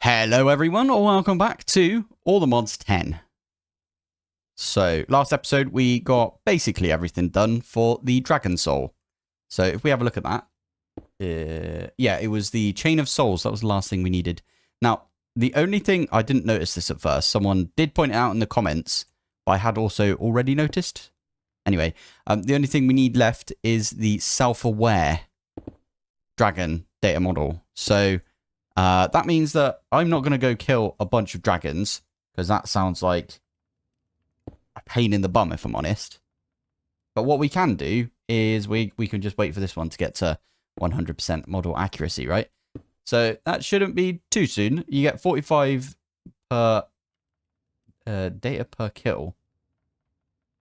Hello everyone, or welcome back to All the Mods 10. So, last episode we got basically everything done for the Dragon Soul. So, if we have a look at that, yeah, it was the Chain of Souls. That was the last thing we needed. Now, the only thing, I didn't notice this at first. Someone did point it out in the comments, but I had also already noticed. Anyway, the only thing we need left is the self-aware dragon data model. So, that means that I'm not going to go kill a bunch of dragons, because that sounds like a pain in the bum, if I'm honest. But what we can do is we can just wait for this one to get to 100% model accuracy, right? So that shouldn't be too soon. You get 45 per data per kill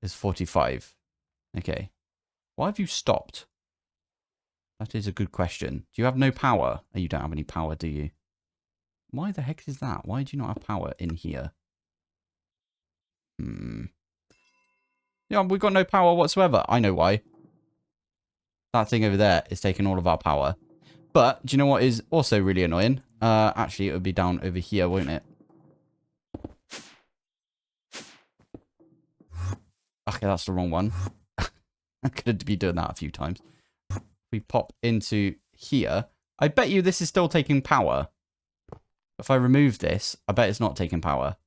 is 45. Okay. Why have you stopped? That is a good question. Do you have no power? Oh, you don't have any power, do you? Why the heck is that? Why do you not have power in here? Yeah, we've got no power whatsoever. I know why. That thing over there is taking all of our power. But, do you know what is also really annoying? Actually, it would be down over here, won't it? Okay, that's the wrong one. I could be doing that a few times. We pop into here. I bet you this is still taking power. If I remove this, I bet it's not taking power.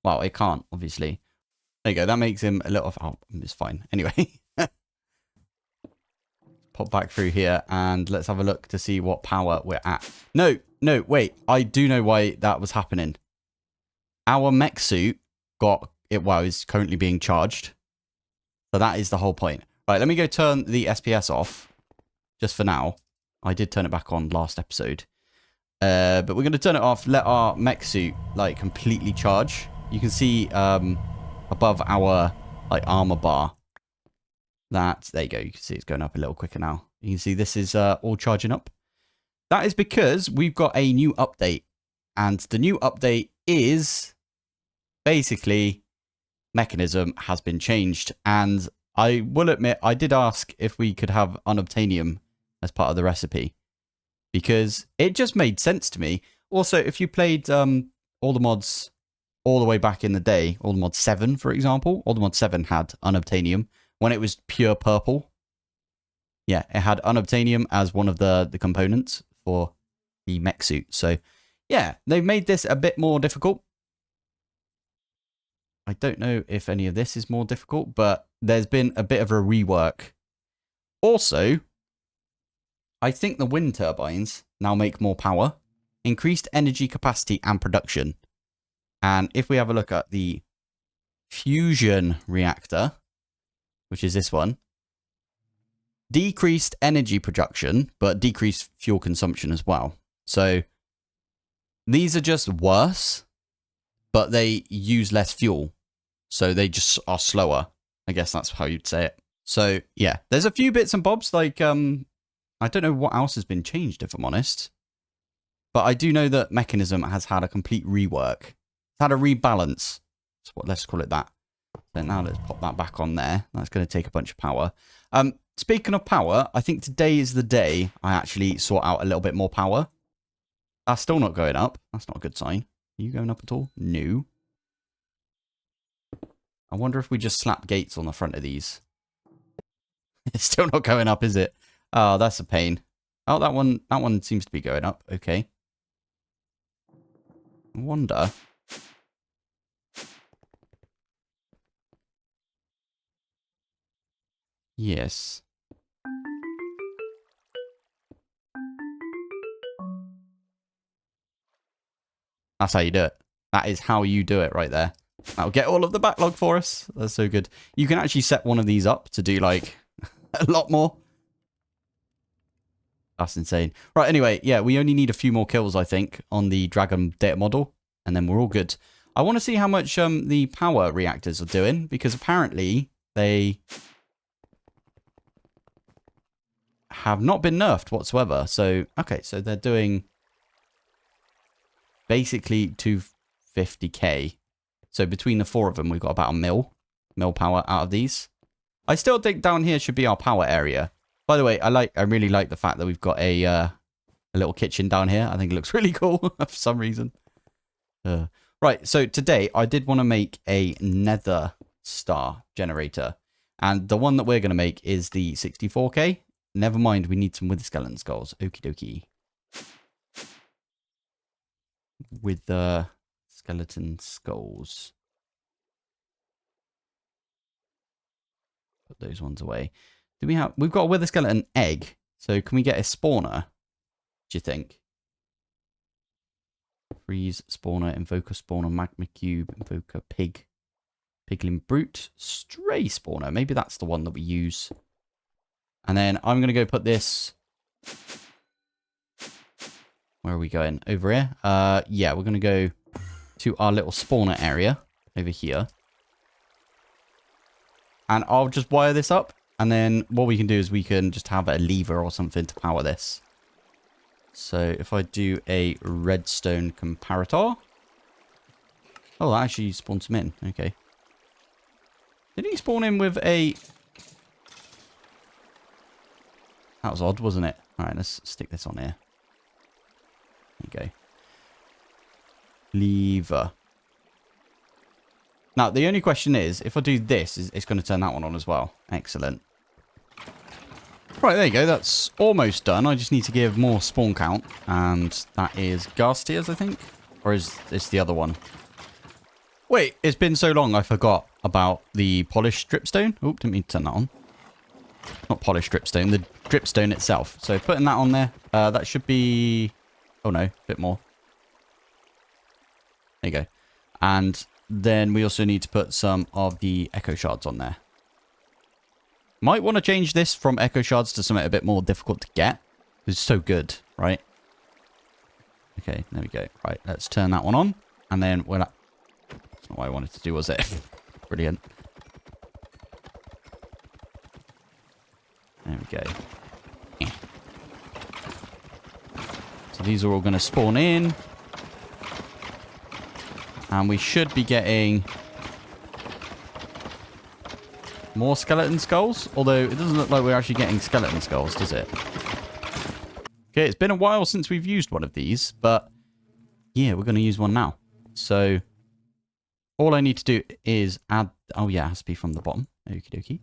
Well, it can't, obviously. There you go. That makes him a little... Oh, it's fine. Anyway. Pop back through here and let's have a look to see what power we're at. No, wait. I do know why that was happening. Our mech suit got... is currently being charged. So that is the whole point. Right, let me go turn the SPS off. Just for now. I did turn it back on last episode. But we're going to turn it off, let our mech suit, like, completely charge. You can see above our, like, armor bar. There you go. You can see it's going up a little quicker now. You can see this is all charging up. That is because we've got a new update. And the new update is basically Mekanism has been changed. And I will admit, I did ask if we could have unobtainium as part of the recipe. Because it just made sense to me. Also, if you played all the mods all the way back in the day, all the mod 7, for example, all the mod 7 had unobtainium when it was pure purple. Yeah, it had unobtainium as one of the components for the mech suit. So, yeah, they've made this a bit more difficult. I don't know if any of this is more difficult, but there's been a bit of a rework. Also, I think the wind turbines now make more power, increased energy capacity and production. And if we have a look at the fusion reactor, which is this one, decreased energy production, but decreased fuel consumption as well. So these are just worse, but they use less fuel. So they just are slower. I guess that's how you'd say it. So yeah, there's a few bits and bobs like, I don't know what else has been changed, if I'm honest. But I do know that Mekanism has had a complete rework. It's had a rebalance. Let's call it that. So now let's pop that back on there. That's going to take a bunch of power. Speaking of power, I think today is the day I actually sort out a little bit more power. That's still not going up. That's not a good sign. Are you going up at all? No. I wonder if we just slap gates on the front of these. It's still not going up, is it? Oh, that's a pain. Oh, that one seems to be going up. Okay. I wonder. Yes. That's how you do it. That is how you do it right there. That'll get all of the backlog for us. That's so good. You can actually set one of these up to do, like, a lot more. That's insane. Right, anyway, yeah, we only need a few more kills, I think, on the Dragon data model, and then we're all good. I want to see how much the power reactors are doing, because apparently they have not been nerfed whatsoever. So, okay, so they're doing basically 250k. So between the 4 of them, we've got about a mil power out of these. I still think down here should be our power area. By the way, I really like the fact that we've got a a little kitchen down here. I think it looks really cool for some reason. Right, so today I did want to make a nether star generator. And the one that we're going to make is the 64k. Never mind, we need some wither skeleton skulls. Okie dokie. With the skeleton skulls. Put those ones away. Do we have... We've got a wither skeleton egg. So can we get a spawner? Do you think? Freeze spawner, invoker spawner, magma cube, invoker pig, piglin brute, stray spawner. Maybe that's the one that we use. And then I'm going to go put this... Where are we going? Over here? Yeah, we're going to go to our little spawner area over here. And I'll just wire this up. And then what we can do is we can just have a lever or something to power this. So if I do a redstone comparator. Oh, that actually spawns him in. Okay. Did he spawn in with a... That was odd, wasn't it? Alright, let's stick this on here. There you go. Lever. Now, the only question is, if I do this, it's going to turn that one on as well. Excellent. Right, there you go. That's almost done. I just need to give more spawn count. And that is ghast tears, I think. Or is this the other one? Wait, it's been so long I forgot about the polished dripstone. Oh, didn't mean to turn that on. Not polished dripstone, the dripstone itself. So putting that on there, that should be... Oh no, a bit more. There you go. And then we also need to put some of the echo shards on there. Might want to change this from echo shards to something a bit more difficult to get. It's so good, right? Okay, there we go. Right, let's turn that one on. And then we'll... That's not what I wanted to do, was it? Brilliant. There we go. So these are all going to spawn in. And we should be getting more skeleton skulls. Although it doesn't look like we're actually getting skeleton skulls, does it? Okay, it's been a while since we've used one of these. But yeah, we're going to use one now. So all I need to do is add... Oh yeah, it has to be from the bottom. Okie dokie.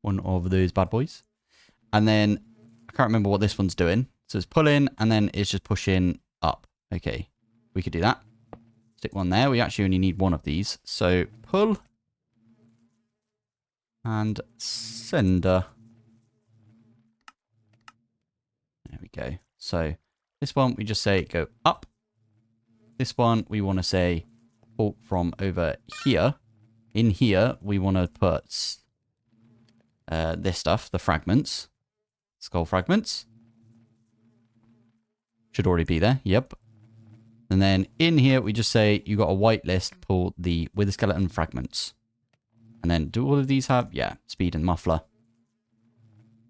One of those bad boys. And then I can't remember what this one's doing. So it's pulling and then it's just pushing up. Okay, we could do that. Stick one there. We actually only need one of these. So pull and sender. There we go. So this one we just say go up. This one we want to say pull from over here. In here we want to put this stuff, the fragments. Skull fragments. Should already be there. Yep. And then in here, we just say you got a whitelist, pull the wither skeleton fragments. And then do all of these have? Yeah, speed and muffler.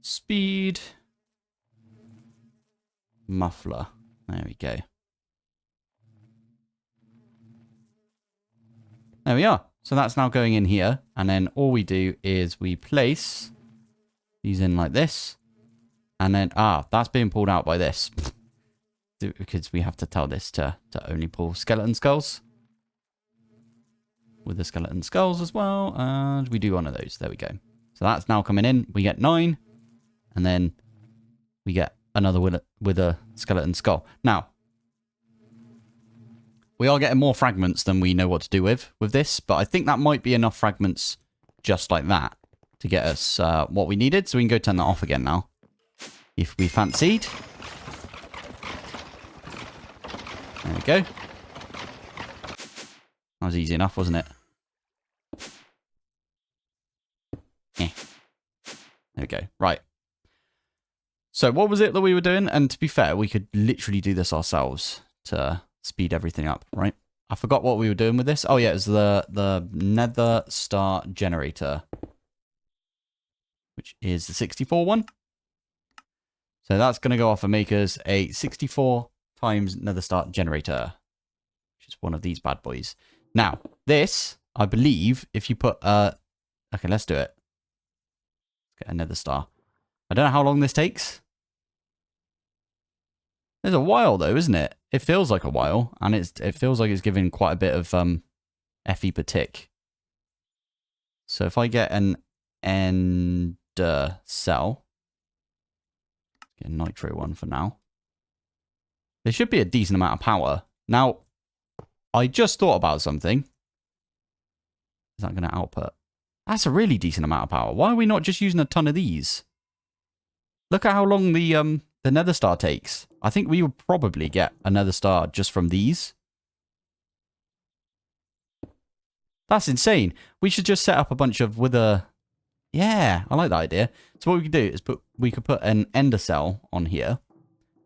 Speed. Muffler. There we go. There we are. So that's now going in here. And then all we do is we place these in like this. And then, that's being pulled out by this. Because we have to tell this to only pull skeleton skulls. With the skeleton skulls as well. And we do one of those. There we go. So that's now coming in. We get 9. And then we get another with a skeleton skull. Now, we are getting more fragments than we know what to do with this. But I think that might be enough fragments just like that to get us what we needed. So we can go turn that off again now. If we fancied. There we go. That was easy enough, wasn't it? There we go. Right. So what was it that we were doing? And to be fair, we could literally do this ourselves to speed everything up, right? I forgot what we were doing with this. Oh yeah, it was the nether star generator. Which is the 64 one. So that's going to go off and make us a 64 times nether star generator. Which is one of these bad boys. Now, this, I believe, if you put... okay, let's do it. Let's get a nether star. I don't know how long this takes. It's a while though, isn't it? It feels like a while, and it feels like it's giving quite a bit of FE per tick. So if I get an end cell, get a nitro one for now. There should be a decent amount of power. Now, I just thought about something. Is that going to output? That's a really decent amount of power. Why are we not just using a ton of these? Look at how long the Nether Star takes. I think we would probably get a Nether Star just from these. That's insane. We should just set up a bunch of wither. Yeah, I like that idea. So what we could do is we could put an ender cell on here.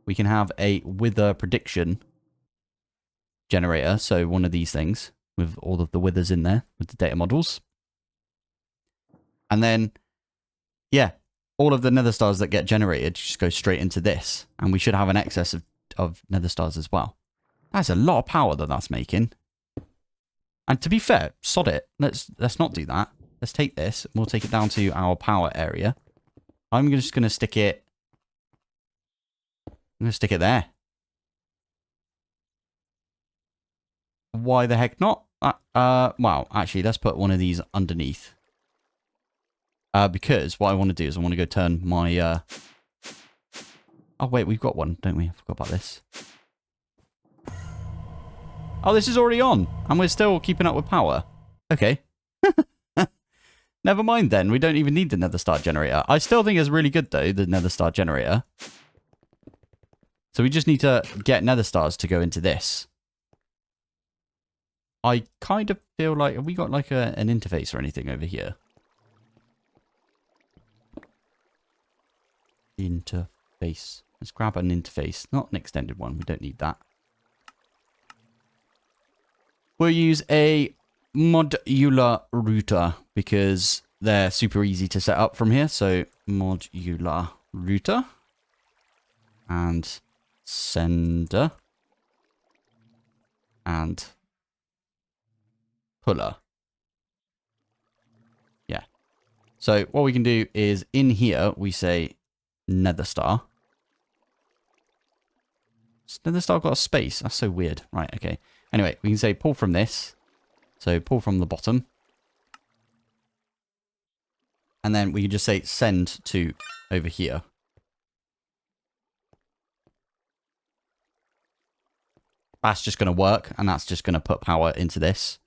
We can have a wither prediction generator. So one of these things with all of the withers in there with the data models. And then, yeah, all of the nether stars that get generated just go straight into this. And we should have an excess of nether stars as well. That's a lot of power that that's making. And to be fair, sod it. Let's not do that. Let's take this. And we'll take it down to our power area. I'm just going to stick it. I'm going to stick it there. Why the heck not? Well, actually, let's put one of these underneath. Because what I want to do is I want to go turn my... Oh, wait, we've got one, don't we? I forgot about this. Oh, this is already on. And we're still keeping up with power. Okay. Never mind then. We don't even need the nether star generator. I still think it's really good, though, the nether star generator. So we just need to get nether stars to go into this. I kind of feel like... Have we got like an interface or anything over here? Interface. Let's grab an interface. Not an extended one. We don't need that. We'll use a modular router because they're super easy to set up from here. So modular router and sender and puller. Yeah. So what we can do is in here we say nether star. Has nether star got a space? That's so weird. Right, okay. Anyway, we can say pull from this. So pull from the bottom. And then we can just say send to over here. That's just going to work. And that's just going to put power into this.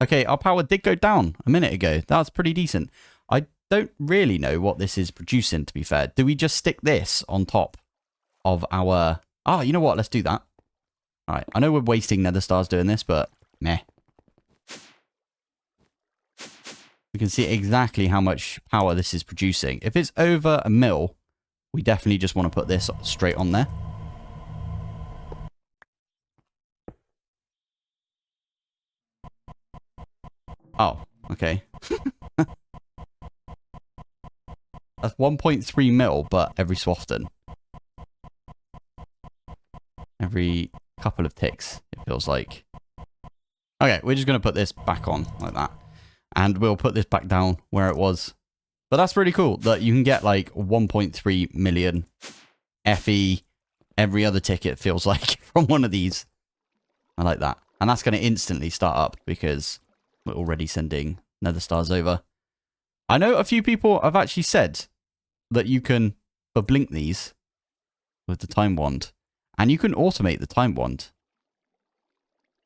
Okay, our power did go down a minute ago. That's pretty decent. I don't really know what this is producing, to be fair. Do we just stick this on top of our... Ah, you know what? Let's do that. All right, I know we're wasting nether stars doing this, but meh. We can see exactly how much power this is producing. If it's over a mil, we definitely just want to put this straight on there. Oh, okay. That's 1.3 mil, but every so often. Every couple of ticks, it feels like. Okay, we're just going to put this back on like that. And we'll put this back down where it was. But that's really cool that you can get like 1.3 million FE every other tick, it feels like, from one of these. I like that. And that's going to instantly start up because we're already sending nether stars over. I know a few people have actually said that you can blink these with the time wand. And you can automate the time wand.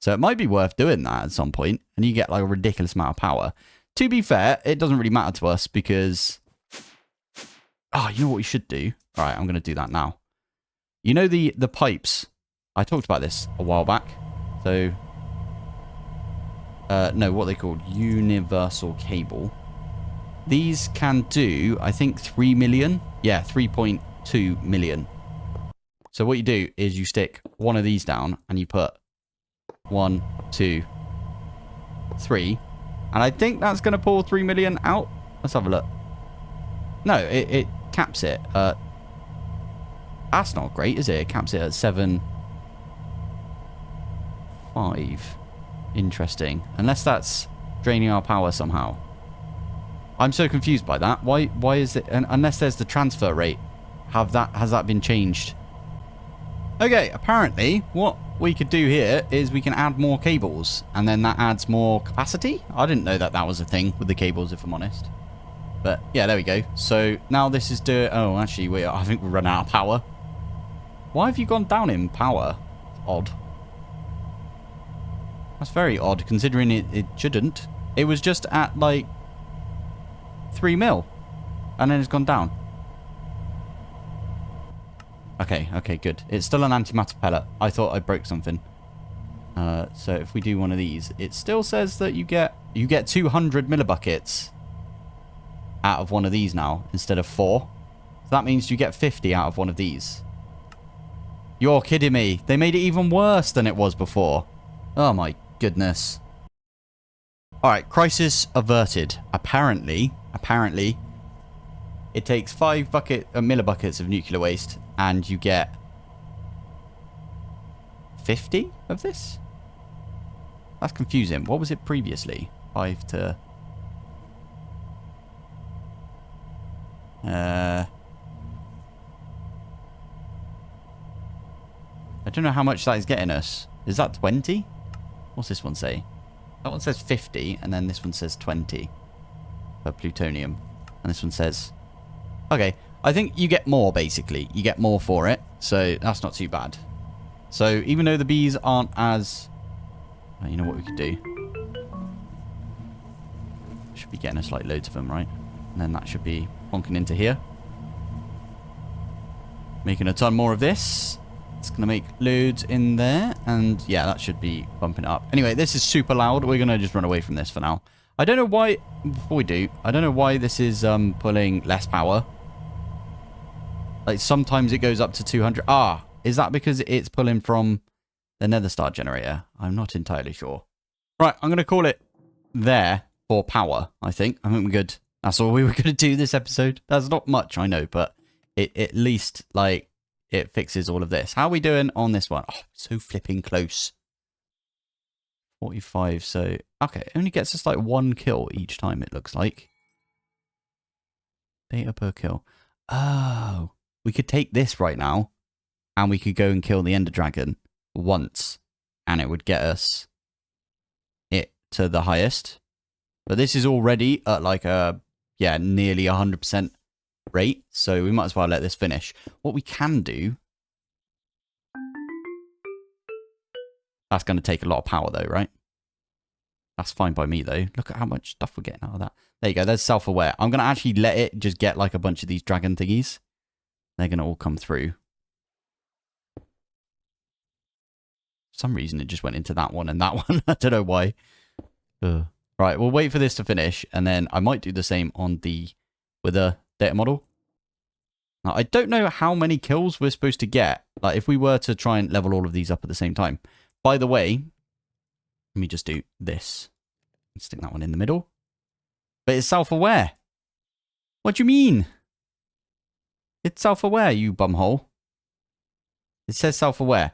So it might be worth doing that at some point. And you get like a ridiculous amount of power. To be fair, it doesn't really matter to us because... Oh, you know what we should do? All right, I'm going to do that now. You know the pipes? I talked about this a while back. So... no, what are they called? Universal cable. These can do, I think, 3 million. Yeah, 3.2 million. So what you do is you stick one of these down and you put 1, 2, 3. And I think that's going to pull 3 million out. Let's have a look. No, it caps it. That's not great, is it? It caps it at 7.5. Interesting. Unless that's draining our power somehow. I'm so confused by that. Why is it... Unless there's the transfer rate. Has that been changed? Okay, apparently what we could do here is we can add more cables, and then that adds more capacity. I didn't know that that was a thing with the cables, if I'm honest. But yeah, there we go. So now this is oh, actually, I think we've run out of power. Why have you gone down in power? Odd. That's very odd, considering it shouldn't. It was just at, like, 3 mil. And then it's gone down. Okay, good. It's still an antimatter pellet. I thought I broke something. So if we do one of these, it still says that you get 200 millibuckets out of one of these now, instead of 4. So that means you get 50 out of one of these. You're kidding me. They made it even worse than it was before. Oh my goodness. Alright, crisis averted. Apparently, it takes 5 millibuckets of nuclear waste, and you get 50 of this? That's confusing. What was it previously? 5 to... I don't know how much that is getting us. Is that 20? What's this one say? That one says 50, and then this one says 20 for plutonium. And this one says... Okay, I think you get more, basically. You get more for it, so that's not too bad. So even though the bees aren't as... You know what we could do? Should be getting us like loads of them, right? And then that should be plonking into here. Making a ton more of this. It's going to make loads in there. And yeah, that should be bumping it up. Anyway, this is super loud. We're going to just run away from this for now. I don't know why... Before we do, I don't know why this is pulling less power. Like, sometimes it goes up to 200. Ah, is that because it's pulling from the Nether Star generator? I'm not entirely sure. Right, I'm going to call it there for power, I think. I think we're good. That's all we were going to do this episode. That's not much, I know, but it at least, like... It fixes all of this. How are we doing on this one? Oh, so flipping close. 45, so... Okay, it only gets us like 1 kill each time, it looks like. Data per kill. Oh. We could take this right now, and we could go and kill the Ender Dragon once, and it would get us it to the highest. But this is already at like a... Yeah, nearly 100% rate, so we might as well let this finish. What we can do... That's going to take a lot of power though, right? That's fine by me though. Look at how much stuff we're getting out of that. There you go, there's self-aware. I'm going to actually let it just get like a bunch of these dragon thingies. They're going to all come through. For some reason it just went into that one and that one. I don't know why. Right, we'll wait for this to finish, and then I might do the same on the... with a data model. Now, I don't know how many kills we're supposed to get. Like, if we were to try and level all of these up at the same time. By the way, let me just do this. Stick that one in the middle. But it's self-aware. What do you mean? It's self-aware, you bumhole. It says self-aware.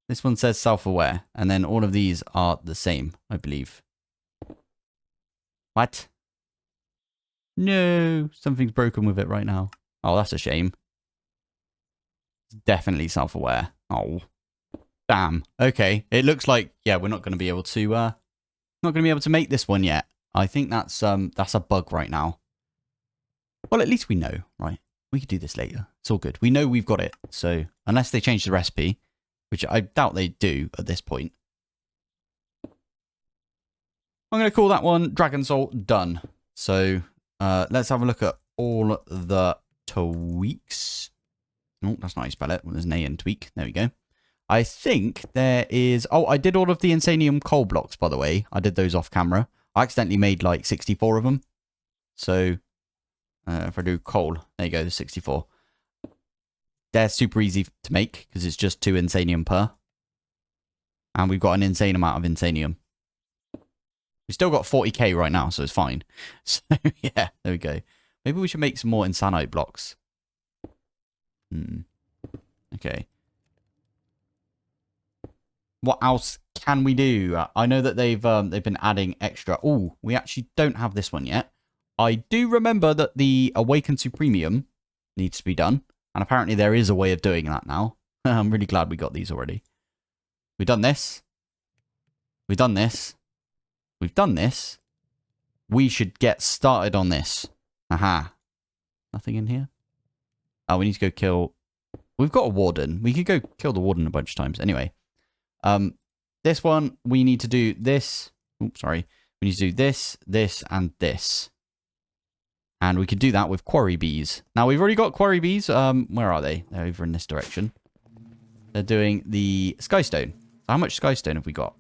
This one says self-aware. And then all of these are the same, I believe. What? No, something's broken with it right now. Oh, that's a shame. It's definitely self-aware. Oh, damn. Okay, it looks like we're not going to be able to make this one yet. I think that's a bug right now. Well, at least we know, right? We could do this later. It's all good. We know we've got it. So unless they change the recipe, which I doubt they do at this point, I'm going to call that one Dragon Soul done. So. Let's have a look at all the tweaks. Oh, that's not how you spell it. Well, there's an A in tweak. There we go. I think there is... Oh, I did all of the Insanium coal blocks, by the way. I did those off camera. I accidentally made like 64 of them. So, if I do coal, there you go, there's 64. They're super easy to make because it's just 2 Insanium per. And we've got an insane amount of Insanium. We still got 40k right now, so it's fine. So, yeah, there we go. Maybe we should make some more Insanite blocks. Okay. What else can we do? I know that they've been adding extra... Oh, we actually don't have this one yet. I do remember that the Awakened Supremium needs to be done. And apparently there is a way of doing that now. I'm really glad we got these already. We've done this. We've done this. We've done this. We should get started on this. Aha. Nothing in here? Oh, we need to go kill... We've got a warden. We could go kill the warden a bunch of times. Anyway. This one, we need to do this. Oops, sorry. We need to do this, this, and this. And we could do that with quarry bees. Now, we've already got quarry bees. Where are they? They're over in this direction. They're doing the skystone. How much skystone have we got?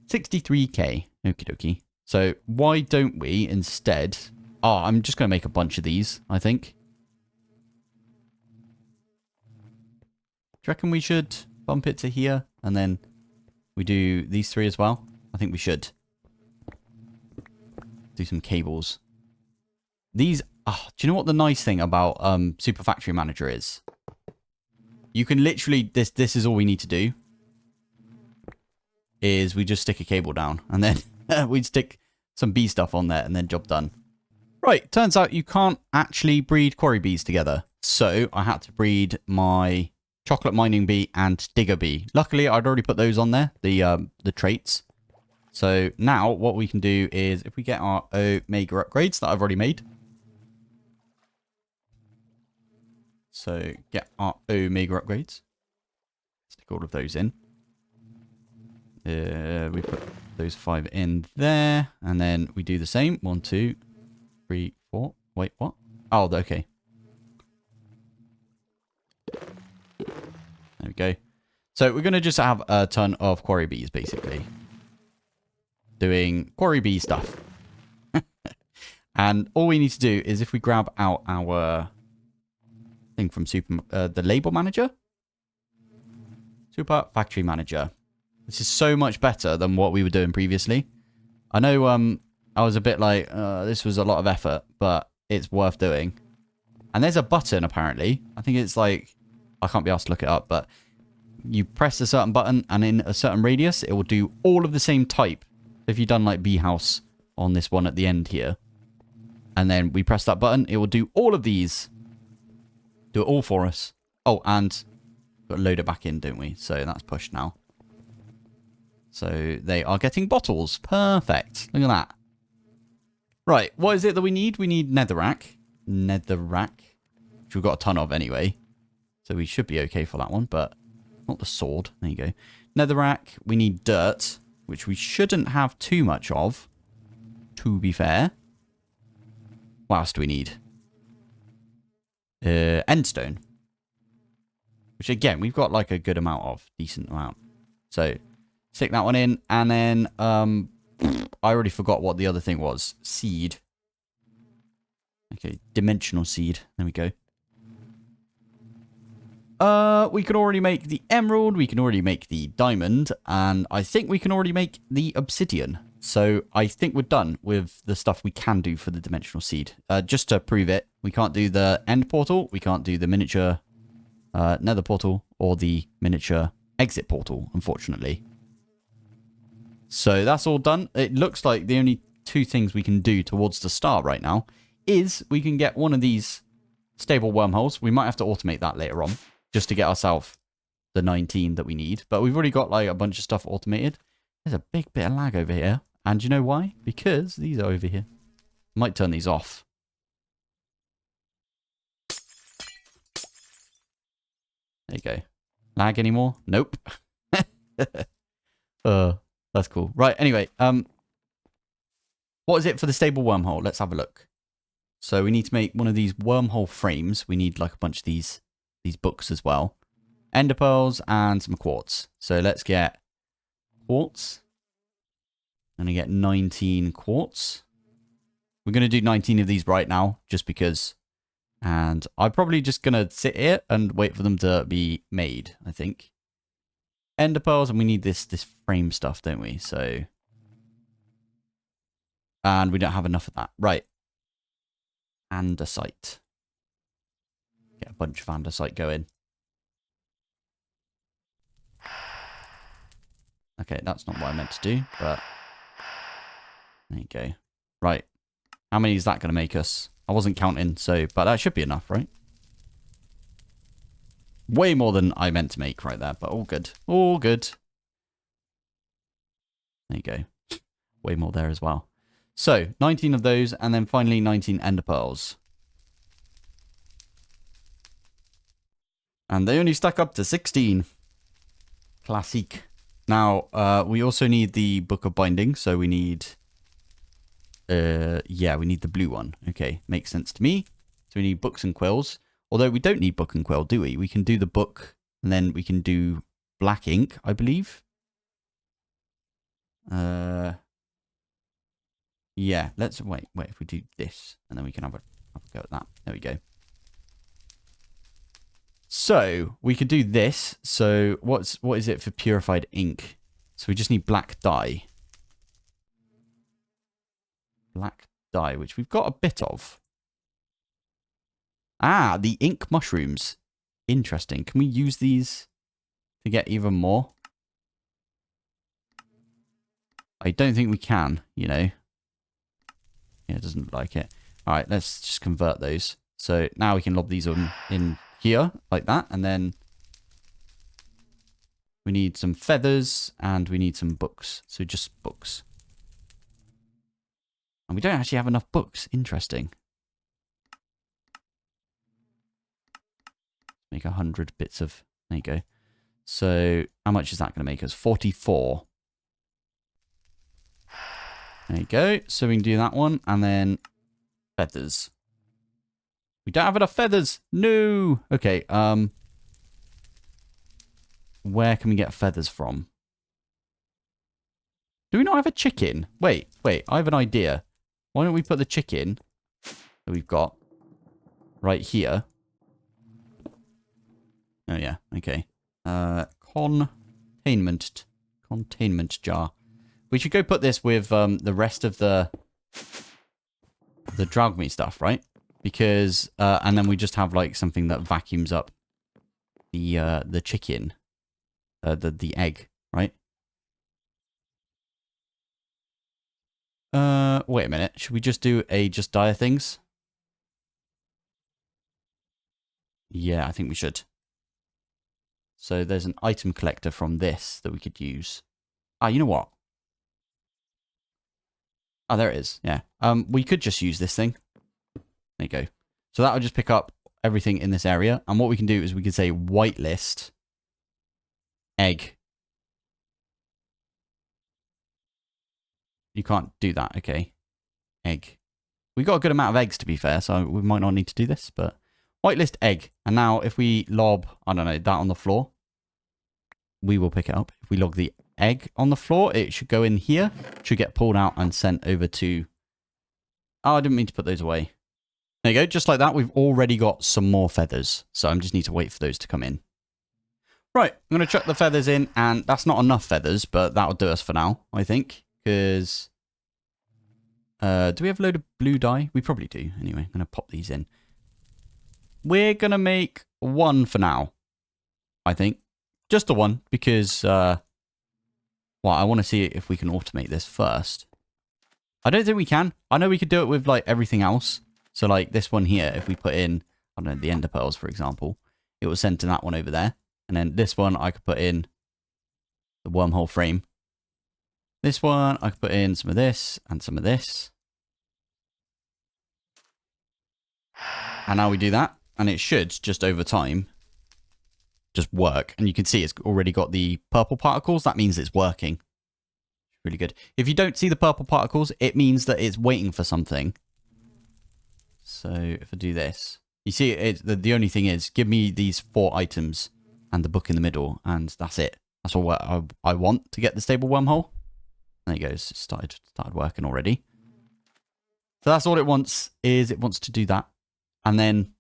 63k. Okie dokie. So, why don't we instead... Oh, I'm just going to make a bunch of these, I think. Do you reckon we should bump it to here? And then we do these 3 as well? I think we should. Do some cables. These... Oh, do you know what the nice thing about Super Factory Manager is? You can literally... This is all we need to do. Is we just stick a cable down. And then we'd stick some bee stuff on there. And then job done. Right. Turns out you can't actually breed quarry bees together. So I had to breed my... chocolate mining bee and digger bee. Luckily, I'd already put those on there, the traits. So now what we can do is if we get our Omega upgrades that I've already made. So get our Omega upgrades. Stick all of those in. We put those 5 in there. And then we do the same. 1, 2, 3, 4. Wait, what? Oh, okay. There we go. So we're going to just have a ton of quarry bees, basically. Doing quarry bee stuff. And all we need to do is if we grab out our thing from the label manager. Super Factory Manager. This is so much better than what we were doing previously. I know I was a bit like, this was a lot of effort, but it's worth doing. And there's a button, apparently. I think it's like... I can't be asked to look it up, but you press a certain button and in a certain radius, it will do all of the same type. If you've done like bee house on this one at the end here, and then we press that button, it will do all of these. Do it all for us. Oh, and we've got to load it back in, don't we? So that's pushed now. So they are getting bottles. Perfect. Look at that. Right, what is it that we need? We need netherrack. Netherrack. Which we've got a ton of anyway. So we should be okay for that one, but not the sword. There you go. Netherrack. We need dirt, which we shouldn't have too much of, to be fair. What else do we need? Endstone. Which, again, we've got like a good amount of. Decent amount. So, stick that one in. And then, I already forgot what the other thing was. Seed. Okay, dimensional seed. There we go. We can already make the emerald, we can already make the diamond, and I think we can already make the obsidian. So I think we're done with the stuff we can do for the dimensional seed. Just to prove it, we can't do the end portal, we can't do the miniature nether portal, or the miniature exit portal, unfortunately. So that's all done. It looks like the only 2 things we can do towards the star right now is we can get one of these stable wormholes. We might have to automate that later on, just to get ourselves the 19 that we need. But we've already got like a bunch of stuff automated. There's a big bit of lag over here. And you know why? Because these are over here. Might turn these off. There you go. Lag anymore? Nope. That's cool. Right, anyway. What is it for the stable wormhole? Let's have a look. So we need to make one of these wormhole frames. We need like a bunch of these books as well. Ender pearls and some quartz. So let's get quartz. I'm going to get 19 quartz. We're going to do 19 of these right now, just because. And I'm probably just going to sit here and wait for them to be made, I think. Ender pearls, and we need this frame stuff, don't we? So, and we don't have enough of that. Right. Andesite. Get a bunch of andesite going. Okay, that's not what I meant to do, but there you go. Right. How many is that going to make us? I wasn't counting, so, but that should be enough, right? Way more than I meant to make right there, but all good. All good. There you go. Way more there as well. So, 19 of those, and then finally 19 ender pearls. And they only stack up to 16. Classic. Now, we also need the Book of Binding, so we need... yeah, we need the blue one. Okay, makes sense to me. So we need books and quills. Although we don't need book and quill, do we? We can do the book, and then we can do black ink, I believe. Yeah, let's... Wait, if we do this, and then we can have a go at that. There we go. So, we could do this. So, what is it for purified ink? So, we just need black dye. Black dye, which we've got a bit of. Ah, the ink mushrooms. Interesting. Can we use these to get even more? I don't think we can, you know. Yeah, it doesn't look like it. All right, let's just convert those. So, now we can lob these on in here, like that. And then we need some feathers and we need some books. So, just books. And we don't actually have enough books. Interesting. Make 100 bits of... There you go. So, how much is that going to make us? 44. There you go. So, we can do that one. And then feathers. We don't have enough feathers. No. Okay. Where can we get feathers from? Do we not have a chicken? Wait. I have an idea. Why don't we put the chicken that we've got right here? Oh, yeah. Okay. Containment jar. We should go put this with the rest of the Draugme stuff, right? Because, and then we just have, like, something that vacuums up the chicken. The egg, right? Wait a minute. Should we just do just dire things? Yeah, I think we should. So there's an item collector from this that we could use. Ah, you know what? Oh, there it is. Yeah. We could just use this thing. There you go. So that'll just pick up everything in this area. And what we can do is we could say whitelist egg. You can't do that. Okay. Egg. We got a good amount of eggs, to be fair, so we might not need to do this, but whitelist egg. And now if we lob, I don't know, that on the floor, we will pick it up. If we log the egg on the floor, it should go in here, should get pulled out and sent over to... Oh, I didn't mean to put those away. There you go. Just like that, we've already got some more feathers. So I just need to wait for those to come in. Right, I'm going to chuck the feathers in, and that's not enough feathers, but that'll do us for now, I think, because... do we have a load of blue dye? We probably do. Anyway, I'm going to pop these in. We're going to make one for now, I think. Just the one, because, well, I want to see if we can automate this first. I don't think we can. I know we could do it with, like, everything else. So, like, this one here, if we put in, I don't know, the ender pearls, for example, it will send to that one over there. And then this one, I could put in the wormhole frame. This one, I could put in some of this and some of this. And now we do that. And it should, just over time, just work. And you can see it's already got the purple particles. That means it's working. Really good. If you don't see the purple particles, it means that it's waiting for something. So if I do this, you see, the only thing is, give me these 4 items and the book in the middle, and that's it. That's all I want to get the stable wormhole. There it goes. It started working already. So that's all it wants, is it wants to do that. And then,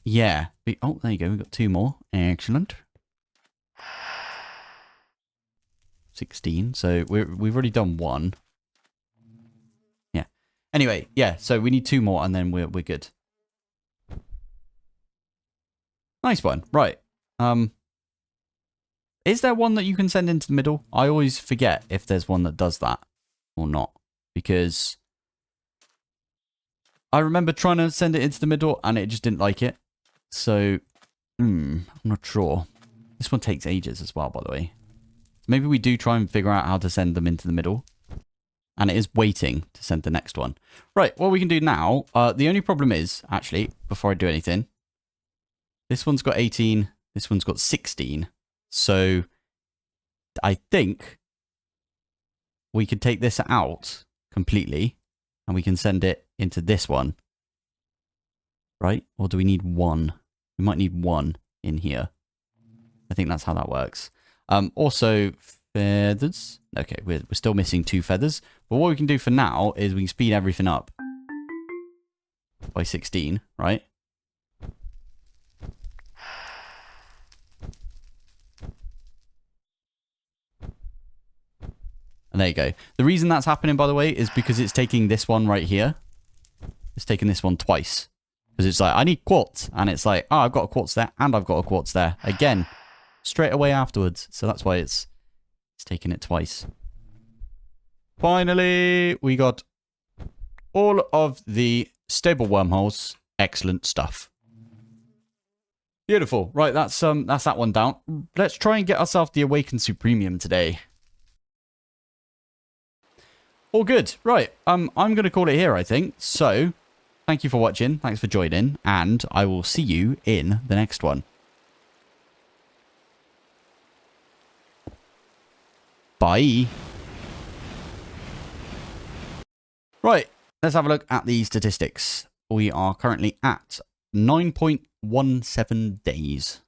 yeah. Oh, there you go. We've got 2 more. Excellent. 16. So we've already done 1. Yeah. Anyway, yeah. So we need 2 more, and then we're good. Nice one. Right. Is there one that you can send into the middle? I always forget if there's one that does that or not, because I remember trying to send it into the middle and it just didn't like it. So, I'm not sure. This one takes ages as well, by the way. Maybe we do try and figure out how to send them into the middle. And it is waiting to send the next one. Right, what we can do now, the only problem is, actually, before I do anything, this one's got 18, this one's got 16. So, I think we could take this out completely, and we can send it into this one. Right? Or do we need one? We might need one in here. I think that's how that works. Also, feathers. Okay, we're still missing 2 feathers. But what we can do for now is we can speed everything up by 16, right? And there you go. The reason that's happening, by the way, is because it's taking this one right here. It's taking this one twice. Because it's like, I need quartz. And it's like, oh, I've got a quartz there and I've got a quartz there. Again, straight away afterwards. So that's why it's taking it twice. Finally, we got all of the stable wormholes. Excellent stuff. Beautiful. Right, that's that one down. Let's try and get ourselves the Awakened Supremium today. All good. Right, I'm going to call it here, I think. So, thank you for watching. Thanks for joining. And I will see you in the next one. Bye. Right, let's have a look at the statistics. We are currently at 9.17 days.